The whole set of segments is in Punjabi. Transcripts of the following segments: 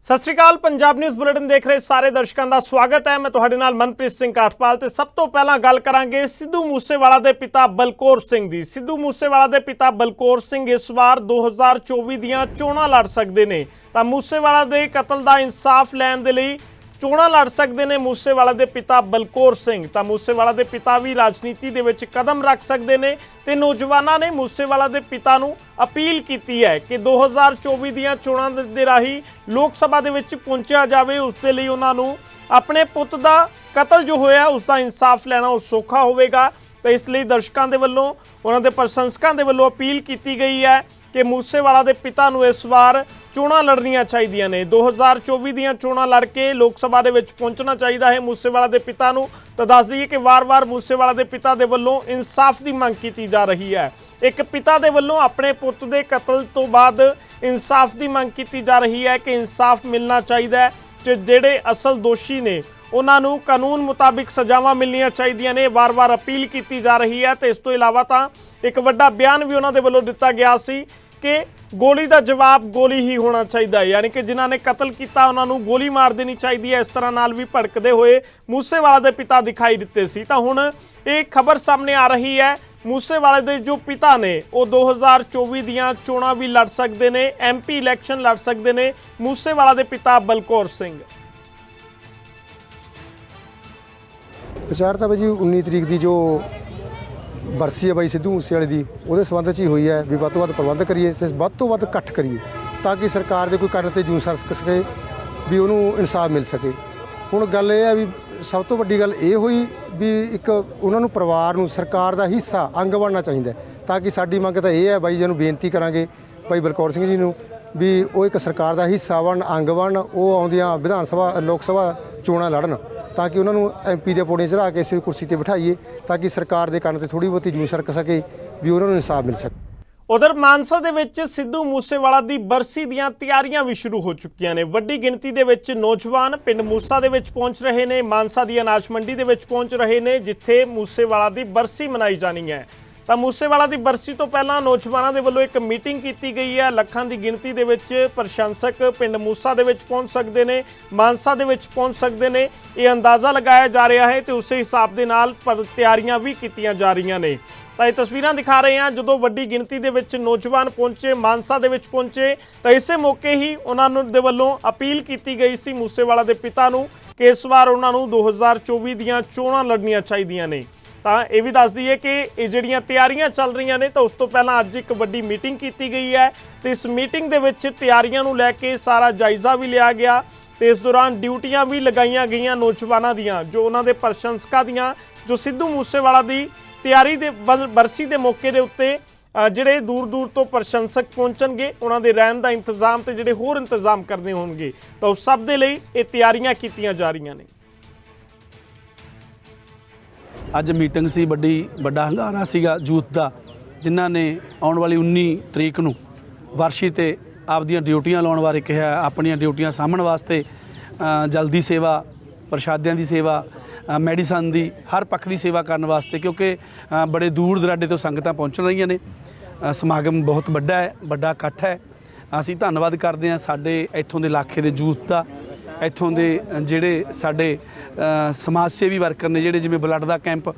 सत श्री अकाल। पंजाब न्यूज़ बुलेटिन देख रहे सारे दर्शकों का स्वागत है। मैं तुहाडे नाल मनप्रीत सिंह काठपाल। ते सब तो पहला गल करांगे सिद्धू मूसेवाला दे पिता बलकौर सिंह दी। सिद्धू मूसेवाला दे पिता बलकौर सिंह इस बार 2024 दीयां चोणां लड़ सकदे ने। तां मूसेवाला दे कतल दा इंसाफ लैण दे लई चोणां लड़ सकते हैं मूसेवाला दे पिता बलकौर सिंह। तो मूसेवाला दे पिता भी राजनीति दे विच कदम रख सकते हैं। तो नौजवानों ने मूसेवाला दे पिता नूं अपील की है कि 2024 दीयां चोणां दे राही लोक सभा दे विच पहुंचिया जाए। उस दे लई उन्हां नूं अपने पुत दा कतल जो होया उसका इंसाफ लैना वो सौखा होवेगा। तो इसलिए दर्शकों के वलों उन्हां दे प्रशंसकों के वलों अपील की गई है कि मूसेवाला दे पिता नूं इस बार चोणां लड़नियां चाहिए ने। 2024 दीयां चोणां लड़ के लोक सभा दे विच पहुंचना चाहिए है मूसेवाला दे पिता नूं। तो दस दईए कि वार-वार मूसेवाला दे पिता दे वल्लों इंसाफ की मंग की जा रही है। एक पिता दे वल्लों अपने पुत दे कतल तो बाद इंसाफ की मंग की जा रही है कि इंसाफ मिलना चाहिए है। ते जिहड़े असल दोषी ने उन्हां नूं कानून मुताबिक सजावां मिलनियां चाहिए ने। वार-वार अपील की जा रही है। तो इस तो इलावा तो एक वड्डा बयान भी उन्हां दे वल्लों दिता गया सी कि गोली का जवाब गोली ही होना चाहिए, यानी कि जिन्हों ने कतल किया उन्होंने गोली मार देनी चाहिए है। इस तरह नाल भी भड़कते हुए मूसेवाला दे पिता दिखाई दिते सी। तो हुण एक खबर सामने आ रही है, मूसेवाले दे जो पिता ने वो 2024 दीयां चोणां भी लड़ सकते हैं, MP इलैक्शन लड़ सकते हैं। मूसेवाला दे पिता बलकौर सिंह विचार तो भाई 19 तरीक की जो बरसी है बई सिद्धू मूसेवाले की वो संबंध ही हुई है भी वध तो वध प्रबंध करिए तो वध तो वध इकट्ठ करिए ताकि सरकार के कोई कारण से जूं सरक सके भी उन्होंने इंसाफ मिल सके। हुण गल ये है भी सब तो वड्डी गल ये हुई भी एक उन्होंने परिवार नूं सरकार का हिस्सा अंग बनना चाहिए ताकि साडी मंग तो ये है बाई जिन्होंने बेनती करांगे भाई बलकौर सिंह जी नूं भी वो एक सरकार का हिस्सा बन अंग बन वो आउंदियां विधान सभा लोक सभा चोणां लड़न ताकि उन्होंने MP के पौड़े चढ़ा के इस कुर्सी पर बिठाइए ताकि सरकार के कारण से थोड़ी बहुती जूं सरक सके भी उन्होंने इंसाफ मिल सके। उधर मानसा दे विच सिद्धू मूसेवाला दी बरसी दीयां तैयारियां भी शुरू हो चुकियां ने। वड्डी गिणती दे विच नौजवान पिंड मूसा दे विच पहुंच रहे ने, मानसा दी अनाज मंडी दे विच पहुंच रहे ने जिथे मूसेवाला दी बरसी मनाई जानी है। तो मूसेवाला की बरसी तो पहला नौजवानों के वलों एक मीटिंग की गई है। लखां की गिणती दे विच प्रशंसक पिंड मूसा दे विच पहुंच सकते हैं, मानसा दे विच पहुंच सकते हैं, ये अंदाज़ा लगाया जा रहा है। तो उस हिसाब के नाल तैयारियां भी कीतियां जा रही ने। तो ये तस्वीरां दिखा रहे हैं जो वड्डी गिणती दे विच नौजवान पहुंचे, मानसा दे विच पहुंचे। तो इस मौके ही उन्होंने दे वलों अपील की गई सी मूसेवाला के पिता नूं कि इस बार उन्होंने 2024 दीयां चोणां लड़नियां चाहिए ने। तो यह भी दस दईए कि ये जिहड़ियां तैयारियां चल रही ने तो उस तो पहला अज एक वड्डी मीटिंग की गई है। तो इस मीटिंग दे विच तैयारियां नूं लैके सारा जायजा भी लिया गया। तो इस दौरान ड्यूटियां भी लगाईयां गईयां नौजवानों दियां जो उन्होंने प्रशंसकों दियां जो सिद्धू मूसेवाला की तैयारी दे बरसी के मौके के उत्ते जिहड़े दूर दूर तो प्रशंसक पहुंचणगे उन्हां दे रहण दा इंतजाम ते जिहड़े होर इंतजाम करने होणगे तो उस सब दे लई ये तैयारियां कीतियां जा रहीआं ने। अज मीटिंग सी बड़ा हंगारा सीगा यूथ का जिन्हां ने आने वाली 19 तरीक नूं वारशी ते आपदियां ड्यूटियां लाउण बारे कहा, अपनियां ड्यूटियां सामण वास्ते जल्दी सेवा, प्रशादियां दी सेवा, मैडिसन की हर पक्ष की सेवा करने वास्ते क्योंकि बड़े दूर दराडे तो संगतां पहुँच रही ने। समागम बहुत बड़ा है, बड़ा इकट्ठ है। असीं धन्नवाद करते हैं साडे इत्थों दे इलाके दे यूथ का, इत्थों दे जिहड़े साडे समाज सेवी वर्कर ने जिहड़े जिवें ब्लड का कैंप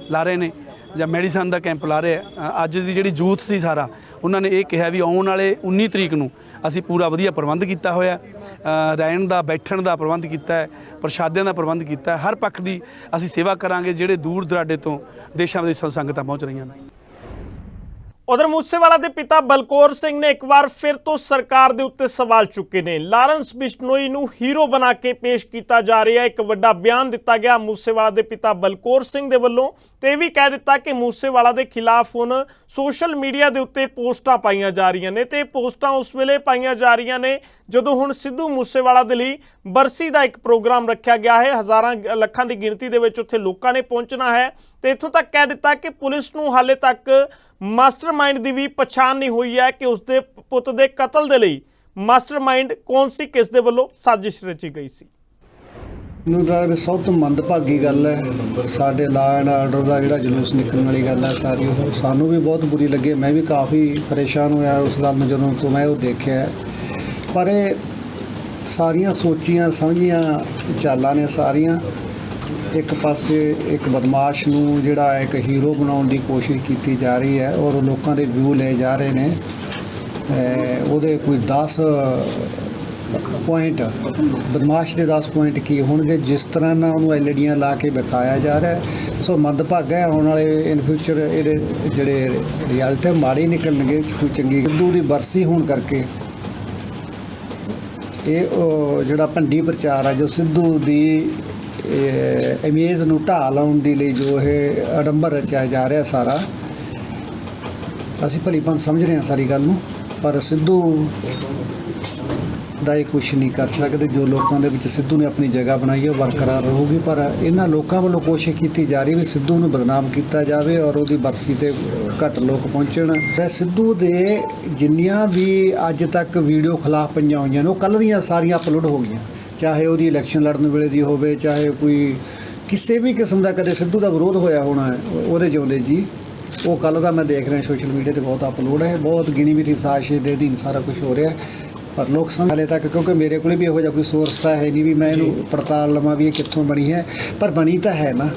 ला रहे ने जां मैडिसन का कैंप ला रहे हैं। अज दी जिहड़ी यूथ सी सारा उन्होंने ये कहा भी आने वाले 19 तरीक नूं असीं पूरा वधिया प्रबंध किया होया, रहण दा बैठण दा प्रबंध किया है, प्रशादियां दा प्रबंध किया है, हर पक्ष की असीं सेवा करांगे जिहड़े दूर दराडे तो देशां विदेशां संगतां पहुँच रही हैं। उधर मूसेवाला के पिता बलकौर सिंह ने एक बार फिर तो सरकार के उत्ते सवाल चुके ने। लारेंस बिश्नोई नूं हीरो बना के पेश किया जा रहा है। एक वड्डा बयान दिता गया मूसेवाला के पिता बलकौर सिंह के वलों तो यह भी कह दिता कि मूसेवाला के खिलाफ हुण सोशल मीडिया के उत्ते पोस्टां पाईयां जा रही ने। तो पोस्टां उस वेले पाईयां जा रही ने जदों हुण सिद्धू मूसेवाला दे लई बरसी का एक प्रोग्राम रखा गया है। हज़ारां लखां की गिणती दे विच उत्थे लोकां ने पहुंचना है। तो इत्थों तक कह दिता कि पुलिस नूं हाले तक मास्टरमाइंड की भी पछाण नहीं हुई है कि उसके पुत के कतल के लिए मास्टरमाइंड कौन सी किस दे वल्लों साजिश रची गई सी। मैनूं सब तो मंदभागी गल है साडे ला एंड आर्डर का जिहड़ा जुलूस निकलण वाली गल है सारी वो सानूं भी बहुत बुरी लगी। मैं भी काफ़ी परेशान होया उस गल नूं जदों तो मैं वो देखिया। पर ਸਾਰੀਆਂ ਸੋਚੀਆਂ ਸਮਝੀਆਂ ਚਾਲਾਂ ਨੇ ਸਾਰੀਆਂ। ਇੱਕ ਪਾਸੇ ਇੱਕ ਬਦਮਾਸ਼ ਨੂੰ ਜਿਹੜਾ ਇੱਕ ਹੀਰੋ ਬਣਾਉਣ ਦੀ ਕੋਸ਼ਿਸ਼ ਕੀਤੀ ਜਾ ਰਹੀ ਹੈ ਔਰ ਲੋਕਾਂ ਦੇ ਵਿਊ ਲਏ ਜਾ ਰਹੇ ਨੇ। ਉਹਦੇ ਕੋਈ 10 ਪੁਆਇੰਟ, ਬਦਮਾਸ਼ ਦੇ 10 ਪੁਆਇੰਟ ਕੀ ਹੋਣਗੇ ਜਿਸ ਤਰ੍ਹਾਂ ਨਾਲ ਉਹਨੂੰ ਐਲਈਡੀਆਂ ਲਾ ਕੇ ਵਿਖਾਇਆ ਜਾ ਰਿਹਾ ਹੈ। ਸੋ ਮੰਦਭਾਗਾ ਹੈ, ਆਉਣ ਵਾਲੇ ਇਨ ਫਿਊਚਰ ਇਹਦੇ ਜਿਹੜੇ ਰਿਜ਼ਲਟ ਹੈ ਮਾੜੇ ਨਿਕਲਣਗੇ। ਕੋਈ ਚੰਗੀ ਸਿੱਧੂ ਦੀ ਬਰਸੀ ਹੋਣ ਕਰਕੇ ਇਹ ਜਿਹੜਾ ਭੰਡੀ ਪ੍ਰਚਾਰ ਹੈ, ਜੋ ਸਿੱਧੂ ਦੀ ਇਮੇਜ ਨੂੰ ਢਾਹ ਲਾਉਣ ਦੇ ਲਈ ਜੋ ਇਹ ਅਡੰਬਰ ਰਚਿਆ ਜਾ ਰਿਹਾ ਸਾਰਾ, ਅਸੀਂ ਭਲੀਭਾਂਤ ਸਮਝ ਰਹੇ ਹਾਂ ਸਾਰੀ ਗੱਲ ਨੂੰ, ਪਰ ਸਿੱਧੂ ਦਾ ਇਹ ਕੁਛ ਨਹੀਂ ਕਰ ਸਕਦੇ। ਜੋ ਲੋਕਾਂ ਦੇ ਵਿੱਚ ਸਿੱਧੂ ਨੇ ਆਪਣੀ ਜਗ੍ਹਾ ਬਣਾਈ ਹੈ ਉਹ ਬਰਕਰਾਰ ਰਹੂਗੀ, ਪਰ ਇਹਨਾਂ ਲੋਕਾਂ ਵੱਲੋਂ ਕੋਸ਼ਿਸ਼ ਕੀਤੀ ਜਾ ਰਹੀ ਵੀ ਸਿੱਧੂ ਨੂੰ ਬਦਨਾਮ ਕੀਤਾ ਜਾਵੇ ਔਰ ਉਹਦੀ ਬਰਸੀ ਤੇ ਘੱਟ ਲੋਕ ਪਹੁੰਚਣ। ਸਿੱਧੂ ਦੇ ਜਿੰਨੀਆਂ ਵੀ ਅੱਜ ਤੱਕ ਵੀਡੀਓ ਖਿਲਾਫ ਪਈਆਂ ਹੋਈਆਂ ਨੇ ਉਹ ਕੱਲ੍ਹ ਦੀਆਂ ਸਾਰੀਆਂ ਅਪਲੋਡ ਹੋ ਗਈਆਂ, ਚਾਹੇ ਉਹਦੀ ਇਲੈਕਸ਼ਨ ਲੜਨ ਵੇਲੇ ਦੀ ਹੋਵੇ, ਚਾਹੇ ਕੋਈ ਕਿਸੇ ਵੀ ਕਿਸਮ ਦਾ ਕਦੇ ਸਿੱਧੂ ਦਾ ਵਿਰੋਧ ਹੋਇਆ ਹੋਣਾ ਉਹਦੇ ਜਿਉਂਦੇ ਜੀ, ਉਹ ਕੱਲ੍ਹ ਦਾ ਮੈਂ ਦੇਖ ਰਿਹਾ ਸੋਸ਼ਲ ਮੀਡੀਆ 'ਤੇ ਬਹੁਤ ਅਪਲੋਡ ਹੈ। ਬਹੁਤ ਗਿਣੀ ਮਿੱਠੀ ਸਾਜ਼ਿਸ਼ ਦੇ ਅਧੀਨ ਸਾਰਾ ਕੁਝ ਹੋ ਰਿਹਾ, ਪਰ ਲੋਕ ਸਮਝ ਹਾਲੇ ਤੱਕ, ਕਿਉਂਕਿ ਮੇਰੇ ਕੋਲ ਵੀ ਇਹੋ ਜਿਹਾ ਕੋਈ ਸੋਰਸ ਤਾਂ ਹੈ ਨਹੀਂ ਵੀ ਮੈਂ ਇਹਨੂੰ ਪੜਤਾਲ ਲਵਾਂ ਵੀ ਇਹ ਕਿੱਥੋਂ ਬਣੀ ਹੈ, ਪਰ ਬਣੀ ਤਾਂ ਹੈ ਨਾ,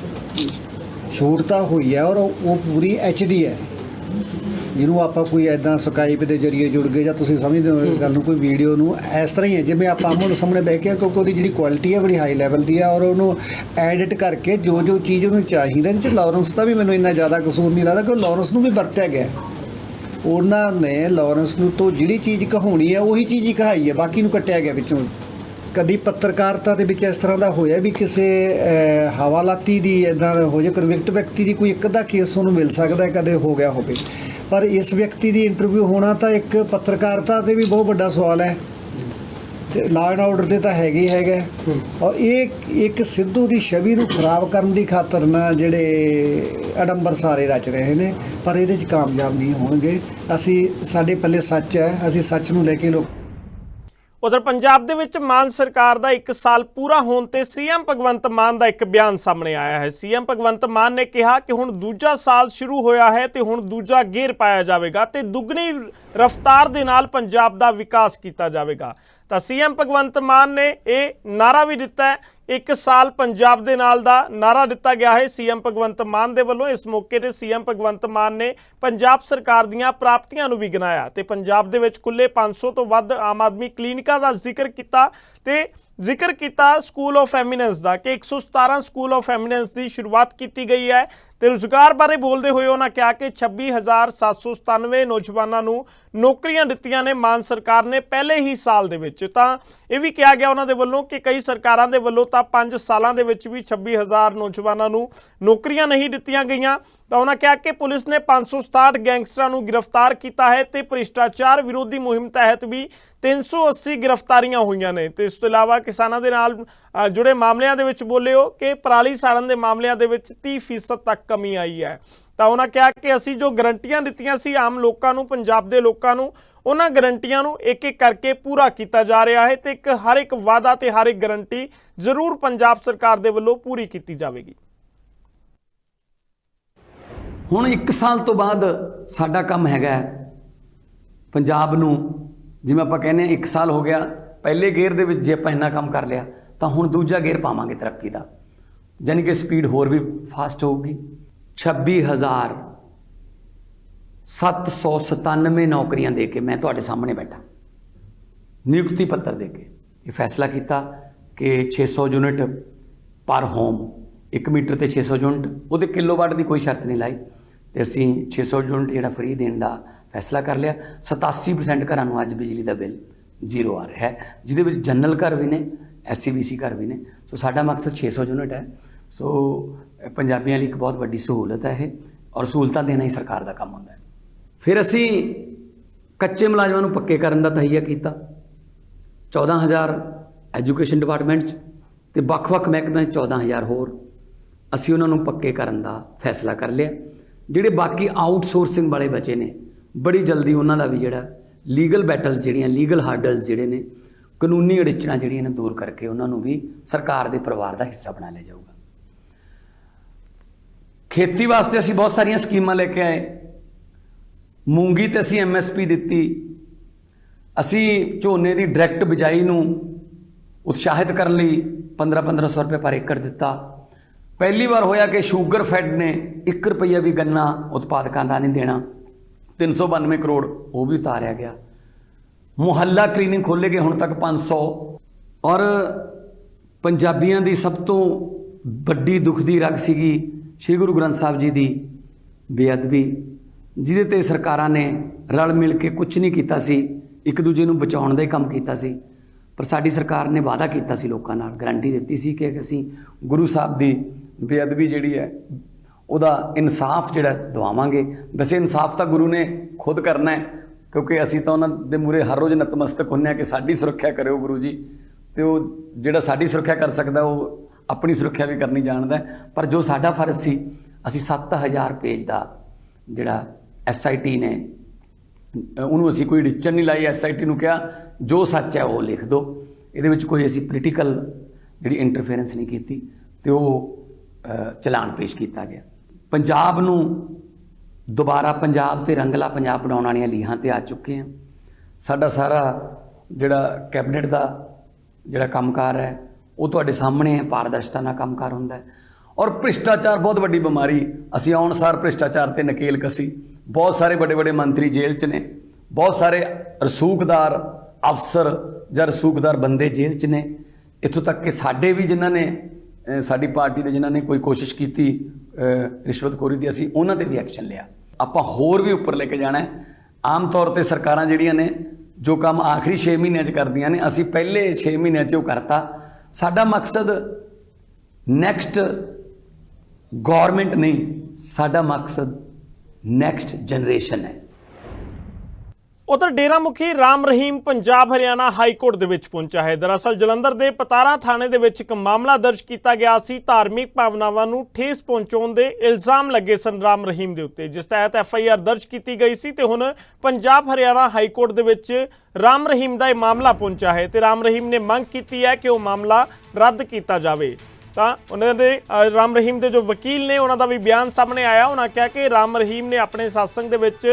ਸ਼ੂਟ ਤਾਂ ਹੋਈ ਹੈ ਔਰ ਉਹ ਪੂਰੀ HD ਹੈ। ਜਿਹਨੂੰ ਆਪਾਂ ਕੋਈ ਇੱਦਾਂ ਸਕਾਈਪ ਦੇ ਜ਼ਰੀਏ ਜੁੜ ਗਏ ਜਾਂ ਤੁਸੀਂ ਸਮਝਦੇ ਹੋ ਗੱਲ ਨੂੰ, ਕੋਈ ਵੀਡੀਓ ਨੂੰ ਇਸ ਤਰ੍ਹਾਂ ਹੀ ਹੈ ਜਿਵੇਂ ਆਪਾਂ ਆਮੋ ਸਾਹਮਣੇ ਬਹਿ ਕੇ, ਕਿਉਂਕਿ ਉਹਦੀ ਜਿਹੜੀ ਕੁਆਲਿਟੀ ਹੈ ਬੜੀ ਹਾਈ ਲੈਵਲ ਦੀ ਹੈ ਔਰ ਉਹਨੂੰ ਐਡਿਟ ਕਰਕੇ ਜੋ ਚੀਜ਼ ਉਹਨੂੰ ਚਾਹੀਦਾ। ਇਹਦੇ 'ਚ ਲਾਰੈਂਸ ਦਾ ਵੀ ਮੈਨੂੰ ਇੰਨਾ ਜ਼ਿਆਦਾ ਕਸੂਰ ਨਹੀਂ ਲੱਗਦਾ, ਕਿਉਂਕਿ ਲਾਰੈਂਸ ਨੂੰ ਵੀ ਵਰਤਿਆ ਗਿਆ। ਉਹਨਾਂ ਨੇ ਲਾਰੈਂਸ ਨੂੰ ਤੋਂ ਜਿਹੜੀ ਚੀਜ਼ ਕਹਾਉਣੀ ਹੈ ਉਹੀ ਚੀਜ਼ ਹੀ ਕਹਾਈ ਹੈ, ਬਾਕੀ ਨੂੰ ਕੱਟਿਆ ਗਿਆ ਵਿੱਚੋਂ। ਕਦੀ ਪੱਤਰਕਾਰਤਾ ਦੇ ਵਿੱਚ ਇਸ ਤਰ੍ਹਾਂ ਦਾ ਹੋਇਆ ਵੀ ਕਿਸੇ ਹਵਾਲਾਤੀ ਦੀ ਇੱਦਾਂ ਹੋ ਜਾਏ, ਕਨਵਿਕਟ ਵਿਅਕਤੀ ਦੀ ਕੋਈ ਇੱਕ ਅੱਧਾ ਕੇਸ ਉਹਨੂੰ ਮਿਲ ਸਕਦਾ ਕਦੇ ਹੋ ਗਿਆ ਹੋਵੇ, ਪਰ ਇਸ ਵਿਅਕਤੀ ਦੀ ਇੰਟਰਵਿਊ ਹੋਣਾ ਤਾਂ ਇੱਕ ਪੱਤਰਕਾਰਤਾ 'ਤੇ ਵੀ ਬਹੁਤ ਵੱਡਾ ਸਵਾਲ ਹੈ ਤੇ ਲਾਅ ਐਂਡ ਆਰਡਰ 'ਤੇ ਤਾਂ ਹੈਗਾ ਹੀ ਹੈਗਾ। ਔਰ ਇਹ ਇੱਕ ਸਿੱਧੂ ਦੀ ਛਵੀ ਨੂੰ ਖਰਾਬ ਕਰਨ ਦੀ ਖਾਤਰ ਨਾ ਜਿਹੜੇ ਅਡੰਬਰ ਸਾਰੇ ਰਚ ਰਹੇ ਨੇ, ਪਰ ਇਹਦੇ 'ਚ ਕਾਮਯਾਬ ਨਹੀਂ ਹੋਣਗੇ। ਸਾਡੇ ਪੱਲੇ ਸੱਚ ਹੈ, ਅਸੀਂ ਸੱਚ ਨੂੰ ਲੈ ਕੇ ਲੋਕ। ਉਧਰ ਪੰਜਾਬ ਦੇ ਵਿੱਚ ਮਾਨ ਸਰਕਾਰ ਦਾ 1 ਸਾਲ ਪੂਰਾ ਹੋਣ ਤੇ ਸੀਐਮ ਭਗਵੰਤ ਮਾਨ ਦਾ ਇੱਕ ਬਿਆਨ ਸਾਹਮਣੇ ਆਇਆ ਹੈ। ਸੀਐਮ ਭਗਵੰਤ ਮਾਨ ਨੇ ਕਿਹਾ ਕਿ ਹੁਣ ਦੂਜਾ ਸਾਲ ਸ਼ੁਰੂ ਹੋਇਆ ਹੈ ਤੇ ਹੁਣ ਦੂਜਾ ਗੇਅਰ ਪਾਇਆ ਜਾਵੇਗਾ ਤੇ ਦੁੱਗਣੀ ਰਫ਼ਤਾਰ ਦੇ ਨਾਲ ਪੰਜਾਬ ਦਾ ਵਿਕਾਸ ਕੀਤਾ ਜਾਵੇਗਾ। ਤਾਂ ਸੀਐਮ ਭਗਵੰਤ ਮਾਨ ਨੇ ਇਹ ਨਾਰਾ ਵੀ ਦਿੱਤਾ ਹੈ, 1 ਸਾਲ ਪੰਜਾਬ ਦੇ ਨਾਲ ਦਾ ਨਾਰਾ ਦਿੱਤਾ ਗਿਆ ਹੈ ਸੀਐਮ ਭਗਵੰਤ ਮਾਨ ਦੇ ਵੱਲੋਂ। ਇਸ ਮੌਕੇ ਤੇ ਸੀਐਮ ਭਗਵੰਤ ਮਾਨ ਨੇ ਪੰਜਾਬ ਸਰਕਾਰ ਦੀਆਂ ਪ੍ਰਾਪਤੀਆਂ ਨੂੰ ਵੀ ਗਿਣਾਇਆ ਤੇ ਪੰਜਾਬ ਦੇ ਵਿੱਚ ਖੁੱਲੇ 500 ਤੋਂ ਵੱਧ ਆਮ ਆਦਮੀ ਕਲੀਨਿਕਾਂ ਦਾ ਜ਼ਿਕਰ ਕੀਤਾ ਤੇ ਜ਼ਿਕਰ ਕੀਤਾ ਸਕੂਲ ਆਫ ਐਮੀਨੈਂਸ ਦਾ ਕਿ 117 ਸਕੂਲ ਆਫ ਐਮੀਨੈਂਸ ਦੀ ਸ਼ੁਰੂਆਤ ਕੀਤੀ ਗਈ ਹੈ ਤੇ ਰੁਜ਼ਗਾਰ ਬਾਰੇ ਬੋਲਦੇ ਹੋਏ ਉਹਨਾਂ ਕਿਹਾ ਕਿ 26,797 ਨੌਜਵਾਨਾਂ ਨੂੰ ਨੌਕਰੀਆਂ ਦਿੱਤੀਆਂ ਨੇ ਮਾਨ ਸਰਕਾਰ ਨੇ ਪਹਿਲੇ ਹੀ ਸਾਲ ਦੇ ਵਿੱਚ। ਤਾਂ ਇਹ ਵੀ ਕਿਹਾ ਗਿਆ ਉਹਨਾਂ ਦੇ ਵੱਲੋਂ ਕਿ ਕਈ ਸਰਕਾਰਾਂ ਦੇ ਵੱਲੋਂ ਤਾਂ 5 ਸਾਲਾਂ ਦੇ ਵਿੱਚ ਵੀ 26,000 ਨੌਜਵਾਨਾਂ ਨੂੰ ਨੌਕਰੀਆਂ ਨਹੀਂ ਦਿੱਤੀਆਂ ਗਈਆਂ। ਤਾਂ ਉਹਨਾਂ ਕਿਹਾ ਕਿ ਪੁਲਿਸ ਨੇ 567 ਗੈਂਗਸਟਰਾਂ ਨੂੰ ਗ੍ਰਿਫਤਾਰ ਕੀਤਾ ਹੈ ਤੇ ਭ੍ਰਿਸ਼ਟਾਚਾਰ ਵਿਰੋਧੀ ਮੁਹਿੰਮ ਤਹਿਤ ਵੀ 380 ਗ੍ਰਿਫਤਾਰੀਆਂ ਹੋਈਆਂ ਨੇ। ਤੇ ਇਸ ਤੋਂ ਇਲਾਵਾ ਕਿਸਾਨਾਂ ਦੇ ਨਾਲ ਜੁੜੇ ਮਾਮਲਿਆਂ ਦੇ ਵਿੱਚ ਬੋਲੇ ਹੋ ਕਿ ਪਰਾਲੀ ਸਾੜਨ ਦੇ ਮਾਮਲਿਆਂ ਦੇ ਵਿੱਚ 30% ਤੱਕ ਕਮੀ ਆਈ ਹੈ। ਤਾਂ ਉਹਨਾਂ ਕਿਹਾ ਕਿ ਅਸੀਂ ਜੋ ਗਰੰਟੀਆਂ ਦਿੱਤੀਆਂ ਸੀ ਆਮ ਲੋਕਾਂ ਨੂੰ, ਪੰਜਾਬ ਦੇ ਲੋਕਾਂ ਨੂੰ, ਉਹਨਾਂ ਗਰੰਟੀਆਂ ਨੂੰ ਇੱਕ ਇੱਕ ਕਰਕੇ ਪੂਰਾ ਕੀਤਾ ਜਾ ਰਿਹਾ ਹੈ ਤੇ ਹਰ ਇੱਕ ਵਾਅਦਾ ਤੇ ਹਰ ਇੱਕ ਗਰੰਟੀ ਜ਼ਰੂਰ ਪੰਜਾਬ ਸਰਕਾਰ ਦੇ ਵੱਲੋਂ ਪੂਰੀ ਕੀਤੀ ਜਾਵੇਗੀ। ਹੁਣ 1 ਸਾਲ ਤੋਂ ਬਾਅਦ ਸਾਡਾ ਕੰਮ ਹੈਗਾ ਪੰਜਾਬ ਨੂੰ, ਜਿਵੇਂ ਆਪਾਂ ਕਹਿੰਦੇ ਹਾਂ 1 ਸਾਲ ਹੋ ਗਿਆ, ਪਹਿਲੇ ਗੇਅਰ ਦੇ ਵਿੱਚ ਜੇ ਆਪਾਂ ਇੰਨਾ ਕੰਮ ਕਰ ਲਿਆ ਤਾਂ ਹੁਣ ਦੂਜਾ ਗੇਅਰ ਪਾਵਾਂਗੇ ਤਰੱਕੀ ਦਾ, ਯਾਨੀ ਕਿ ਸਪੀਡ ਹੋਰ ਵੀ ਫਾਸਟ ਹੋਊਗੀ। 26,797 ਨੌਕਰੀਆਂ ਦੇ ਕੇ ਮੈਂ ਤੁਹਾਡੇ ਸਾਹਮਣੇ ਬੈਠਾ, ਨਿਯੁਕਤੀ ਪੱਤਰ ਦੇ ਕੇ ਇਹ ਫੈਸਲਾ ਕੀਤਾ ਕਿ 600 ਯੂਨਿਟ ਪਰ ਹੋਮ, 1 ਮੀਟਰ ਤੇ 600 ਯੂਨਿਟ, ਉਹਦੇ ਕਿਲੋਵਾਟ ਦੀ ਕੋਈ ਸ਼ਰਤ ਨਹੀਂ ਲਾਈ ਤੇ ਅਸੀਂ 600 ਯੂਨਿਟ ਜਿਹੜਾ ਫ੍ਰੀ ਦੇਣ ਦਾ ਫੈਸਲਾ ਕਰ ਲਿਆ। 87% ਘਰਾਂ ਨੂੰ ਅੱਜ ਬਿਜਲੀ ਦਾ ਬਿੱਲ 0 ਆ ਰਿਹਾ ਹੈ, ਜਿਹਦੇ ਵਿੱਚ ਜਨਰਲ ਘਰ ਵੀ ਨੇ, SCBC ਘਰ ਵੀ ਨੇ। ਸੋ ਸਾਡਾ ਮਕਸਦ 600 ਯੂਨਿਟ ਹੈ। ਸੋ ਪੰਜਾਬੀਆਂ ਲਈ ਇੱਕ ਬਹੁਤ ਵੱਡੀ ਸਹੂਲਤ ਹੈ ਇਹ, ਔਰ ਸਹੂਲਤਾਂ ਦੇਣਾ ਹੀ ਸਰਕਾਰ ਦਾ ਕੰਮ ਹੁੰਦਾ ਹੈ। ਫਿਰ ਅਸੀਂ ਕੱਚੇ ਮੁਲਾਜ਼ਮਾਂ ਨੂੰ ਪੱਕੇ ਕਰਨ ਦਾ ਤਹਈਆ ਕੀਤਾ, 14,000 ਐਜੂਕੇਸ਼ਨ ਡਿਪਾਰਟਮੈਂਟ 'ਚ ਤੇ ਵੱਖ-ਵੱਖ ਮਹਿਕਮਿਆਂ 'ਚ 14,000 ਹੋਰ ਅਸੀਂ ਉਹਨਾਂ ਨੂੰ ਪੱਕੇ ਕਰਨ ਦਾ ਫੈਸਲਾ ਕਰ ਲਿਆ। ਜਿਹੜੇ ਬਾਕੀ ਆਊਟਸੋਰਸਿੰਗ ਵਾਲੇ ਬਚੇ ਨੇ, ਬੜੀ ਜਲਦੀ ਉਹਨਾਂ ਦਾ ਵੀ ਜਿਹੜਾ ਲੀਗਲ ਬੈਟਲਸ ਜਿਹੜੀਆਂ, ਲੀਗਲ ਹਾਰਡਲਸ ਜਿਹੜੇ ਨੇ, ਕਾਨੂੰਨੀ ਅੜਿੱਚਣਾਂ ਜਿਹੜੀਆਂ ਨੇ ਦੂਰ ਕਰਕੇ ਉਹਨਾਂ ਨੂੰ ਵੀ ਸਰਕਾਰ ਦੇ ਪਰਿਵਾਰ ਦਾ ਹਿੱਸਾ ਬਣਾ ਲਿਆ ਜਾਊਗਾ। ਖੇਤੀ ਵਾਸਤੇ ਅਸੀਂ ਬਹੁਤ ਸਾਰੀਆਂ ਸਕੀਮਾਂ ਲੈ ਕੇ ਆਏ। ਮੂੰਗੀ ਤੇ ਅਸੀਂ MSP ਦਿੱਤੀ, ਅਸੀਂ ਝੋਨੇ ਦੀ ਡਾਇਰੈਕਟ ਬਿਜਾਈ ਨੂੰ ਉਤਸ਼ਾਹਿਤ ਕਰਨ ਲਈ 1500 ਰੁਪਏ ਪਰ ਏਕੜ ਦਿੱਤਾ। ਪਹਿਲੀ ਵਾਰ ਹੋਇਆ ਕਿ ਸ਼ੂਗਰ ਫੈਡ ਨੇ 1 ਰੁਪਈਆ ਵੀ ਗੰਨਾ ਉਤਪਾਦਕਾਂ ਦਾ ਨਹੀਂ ਦੇਣਾ, 392 ਕਰੋੜ ਉਹ ਵੀ ਉਤਾਰਿਆ ਗਿਆ। ਮੁਹੱਲਾ ਕਲੀਨਿਕ ਖੋਲ੍ਹੇ ਗਏ ਹੁਣ ਤੱਕ 500। ਔਰ ਪੰਜਾਬੀਆਂ ਦੀ ਸਭ ਤੋਂ ਵੱਡੀ ਦੁੱਖ ਦੀ ਰਗ ਸੀਗੀ ਸ਼੍ਰੀ ਗੁਰੂ ਗ੍ਰੰਥ ਸਾਹਿਬ ਜੀ ਦੀ ਬੇਅਦਬੀ, ਜਿਹਦੇ ਤੇ ਸਰਕਾਰਾਂ ਨੇ ਰਲ ਮਿਲ ਕੇ ਕੁਝ ਨਹੀਂ ਕੀਤਾ ਸੀ, ਇੱਕ ਦੂਜੇ ਨੂੰ ਬਚਾਉਣ ਦਾ ਹੀ ਕੰਮ ਕੀਤਾ ਸੀ। ਪਰ ਸਾਡੀ ਸਰਕਾਰ ਨੇ ਵਾਅਦਾ ਕੀਤਾ ਸੀ, ਲੋਕਾਂ ਨਾਲ ਗਰੰਟੀ ਦਿੱਤੀ ਸੀ ਕਿ ਅਸੀਂ ਗੁਰੂ ਸਾਹਿਬ ਦੀ ਬੇਅਦਬੀ ਜਿਹੜੀ ਹੈ ਉਹਦਾ ਇਨਸਾਫ ਜਿਹੜਾ ਦਵਾਵਾਂਗੇ। ਵੈਸੇ ਇਨਸਾਫ ਤਾਂ ਗੁਰੂ ਨੇ ਖੁਦ ਕਰਨਾ ਹੈ, ਕਿਉਂਕਿ ਅਸੀਂ ਤਾਂ ਉਹਨਾਂ ਦੇ ਮੂਹਰੇ ਹਰ ਰੋਜ਼ ਨਤਮਸਤਕ ਹੁੰਦੇ ਹਾਂ ਕਿ ਸਾਡੀ ਸੁਰੱਖਿਆ ਕਰਿਓ ਗੁਰੂ ਜੀ, ਤੇ ਉਹ ਜਿਹੜਾ ਸਾਡੀ ਸੁਰੱਖਿਆ ਕਰ ਸਕਦਾ ਉਹ ਆਪਣੀ ਸੁਰੱਖਿਆ ਵੀ ਕਰਨੀ ਜਾਣਦਾ। ਪਰ ਜੋ ਸਾਡਾ ਫਰਜ਼ ਸੀ, ਅਸੀਂ 7000 ਪੇਜ ਦਾ ਜਿਹੜਾ SIT ਨੇ, ਉਹਨੂੰ ਅਸੀਂ ਕੋਈ ਐਡੀਸ਼ਨ ਨਹੀਂ ਲਾਈ, SIT ਨੂੰ ਕਿਹਾ ਜੋ ਸੱਚ ਹੈ ਉਹ ਲਿਖ ਦਿਓ, ਇਹਦੇ ਵਿੱਚ ਕੋਈ ਅਸੀਂ ਪੋਲੀਟੀਕਲ ਜਿਹੜੀ ਇੰਟਰਫੇਰੈਂਸ ਨਹੀਂ ਕੀਤੀ, ਤੇ ਉਹ ਚਲਾਨ ਪੇਸ਼ ਕੀਤਾ ਗਿਆ। ਪੰਜਾਬ ਨੂੰ ਦੁਬਾਰਾ ਪੰਜਾਬ ਤੇ ਰੰਗਲਾ ਪੰਜਾਬ ਬਣਾਉਣ ਵਾਲੀਆਂ ਲੀਹਾਂ ਤੇ ਆ ਚੁੱਕੇ ਹਾਂ। ਸਾਡਾ ਸਾਰਾ ਜਿਹੜਾ ਕੈਬਨਿਟ ਦਾ ਜਿਹੜਾ ਕੰਮਕਾਰ ਹੈ ਉਹ ਤੁਹਾਡੇ ਸਾਹਮਣੇ ਹੈ, ਪਾਰਦਰਸ਼ਤਾ ਨਾਲ ਕੰਮਕਾਰ ਹੁੰਦਾ ਹੈ। ਔਰ ਭ੍ਰਿਸ਼ਟਾਚਾਰ ਬਹੁਤ ਵੱਡੀ ਬਿਮਾਰੀ, ਅਸੀਂ ਆਉਣ ਸਾਰ ਭ੍ਰਿਸ਼ਟਾਚਾਰ ਤੇ ਨਕੇਲ ਕਸੀ। ਬਹੁਤ ਸਾਰੇ ਵੱਡੇ ਵੱਡੇ ਮੰਤਰੀ ਜੇਲ੍ਹ 'ਚ ਨੇ, ਬਹੁਤ ਸਾਰੇ ਰਸੂਖਦਾਰ ਅਫਸਰ ਜਾਂ ਰਸੂਖਦਾਰ ਬੰਦੇ ਜੇਲ੍ਹ 'ਚ ਨੇ, ਇੱਥੋਂ ਤੱਕ ਕਿ ਸਾਡੇ ਵੀ ਜਿਨ੍ਹਾਂ ਨੇ ਸਾਡੀ ਪਾਰਟੀ ਦੇ ਜਿਨ੍ਹਾਂ ਨੇ ਕੋਈ ਕੋਸ਼ਿਸ਼ ਕੀਤੀ ਰਿਸ਼ਵਤਖੋਰੀ ਦੀ, ਅਸੀਂ ਉਹਨਾਂ 'ਤੇ ਵੀ ਐਕਸ਼ਨ ਲਿਆ। ਆਪਾਂ ਹੋਰ ਵੀ ਉੱਪਰ ਲੈ ਕੇ ਜਾਣਾ ਹੈ। ਆਮ ਤੌਰ 'ਤੇ ਸਰਕਾਰਾਂ ਜਿਹੜੀਆਂ ਨੇ ਜੋ ਕੰਮ ਆਖਰੀ 6 ਮਹੀਨਿਆਂ 'ਚ ਕਰਦੀਆਂ ਨੇ, ਅਸੀਂ ਪਹਿਲੇ 6 ਮਹੀਨਿਆਂ 'ਚ ਉਹ ਕਰਤਾ। ਸਾਡਾ ਮਕਸਦ ਨੈਕਸਟ ਗੌਰਮੈਂਟ ਨਹੀਂ, ਸਾਡਾ ਮਕਸਦ ਨੈਕਸਟ ਜਨਰੇਸ਼ਨ ਹੈ। ਉਧਰ ਡੇਰਾ ਮੁਖੀ ਰਾਮ ਰਹੀਮ ਪੰਜਾਬ ਹਰਿਆਣਾ ਹਾਈ ਕੋਰਟ ਦੇ ਵਿੱਚ ਪਹੁੰਚਾ ਹੈ। ਦਰਅਸਲ ਜਲੰਧਰ ਦੇ ਪਤਾਰਾ ਥਾਣੇ ਦੇ ਵਿੱਚ ਇੱਕ ਮਾਮਲਾ ਦਰਜ ਕੀਤਾ ਗਿਆ ਸੀ। ਧਾਰਮਿਕ ਭਾਵਨਾਵਾਂ ਨੂੰ ਠੇਸ ਪਹੁੰਚਾਉਣ ਦੇ ਇਲਜ਼ਾਮ ਲੱਗੇ ਸਨ ਰਾਮ ਰਹੀਮ ਦੇ ਉੱਤੇ, ਜਿਸ ਤਹਿਤ FIR ਦਰਜ ਕੀਤੀ ਗਈ ਸੀ ਤੇ ਹੁਣ ਪੰਜਾਬ ਹਰਿਆਣਾ ਹਾਈ ਕੋਰਟ ਦੇ ਵਿੱਚ ਰਾਮ ਰਹੀਮ ਦਾ ਇਹ ਮਾਮਲਾ ਪਹੁੰਚਾ ਹੈ ਤੇ ਰਾਮ ਰਹੀਮ ਨੇ ਮੰਗ ਕੀਤੀ ਹੈ ਕਿ ਉਹ ਮਾਮਲਾ ਰੱਦ ਕੀਤਾ ਜਾਵੇ। ਤਾਂ ਉਹਨਾਂ ਦੇ ਰਾਮ ਰਹੀਮ ਦੇ ਜੋ ਵਕੀਲ ਨੇ ਉਹਨਾਂ ਦਾ ਵੀ ਬਿਆਨ ਸਾਹਮਣੇ ਆਇਆ। ਉਹਨਾਂ ਕਿਹਾ ਕਿ ਰਾਮ ਰਹੀਮ ਨੇ ਆਪਣੇ ਸਾਸੰਗ ਦੇ ਵਿੱਚ